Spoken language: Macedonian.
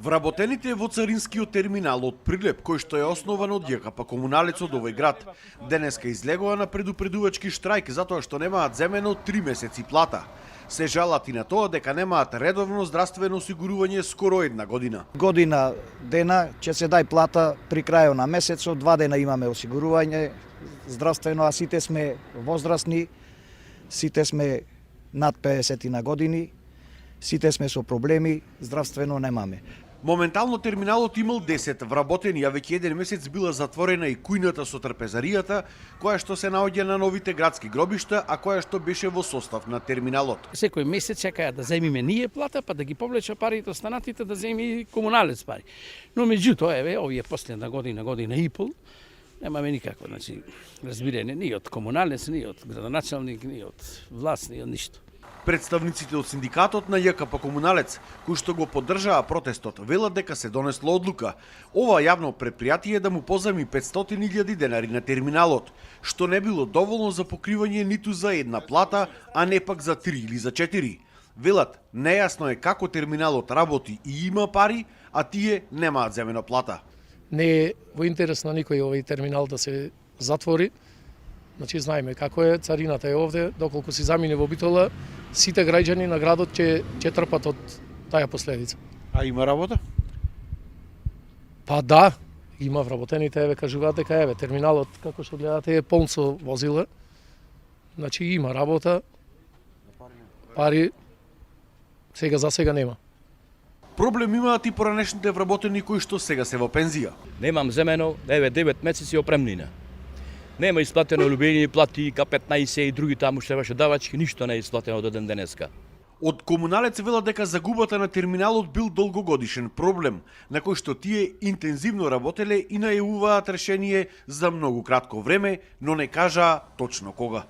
Вработените во царинскиот терминал од Прилеп, кој што е основан од ЈКП Комуналец од овој град, денеска излегува на предупредувачки штрајк затоа што немаат земено 3 месеци плата. Се жалат и на тоа дека немаат редовно здравствено осигурување скоро една година. Година дена ќе се дај плата при крајот на месецот, 2 дена имаме осигурување здравствено, а сите сме возрастни, сите сме над 50 на години, сите сме со проблеми, здравствено немаме. Моментално терминалот имал 10 вработени, а веќе еден месец била затворена и кујната со трпезаријата, која што се наоѓа на новите градски гробишта, а која што беше во состав на терминалот. Секој месец чекаја да земиме ние плата, па да ги повлече парите останатите да земи Комуналец пари. Но меѓутоа, еве, овие последна година, година и пол, немаме никакво, разбирење ни од Комуналец, ни од градоначалник, ни од власт, ни од ништо. Представниците од синдикатот на ЈКП Комуналец, кои што го поддржаа протестот, велат дека се донесла одлука ова јавно предпријатие да му позајми 500.000 денари на терминалот, што не било доволно за покривање ниту за една плата, а не пак за 3 или за 4. Велат, нејасно е како терминалот работи и има пари, а тие немаат земена плата. Не е во интерес на никој овој терминал да се затвори. Значи, знаеме како е, царината е овде, доколку си замине во Битола, сите граѓани на градот ќе трпат од таа последица. А има работа? Па да, има вработените, еве кажуваат дека еве терминалот како што гледате е полн со возила. Значи има работа. Пари за сега нема. Проблем имаат и поранешните вработени кои што сега се во пензија. Немам земено, 9 месеци опремнина. Нема исплатено лубени плати, К15 и други таму што беше давачки, ништо не е исплатено до ден денеска. Од Комуналец велат дека загубата на терминалот бил долгогодишен проблем, на кој што тие интензивно работеле и најавуваат решение за многу кратко време, но не кажаа точно кога.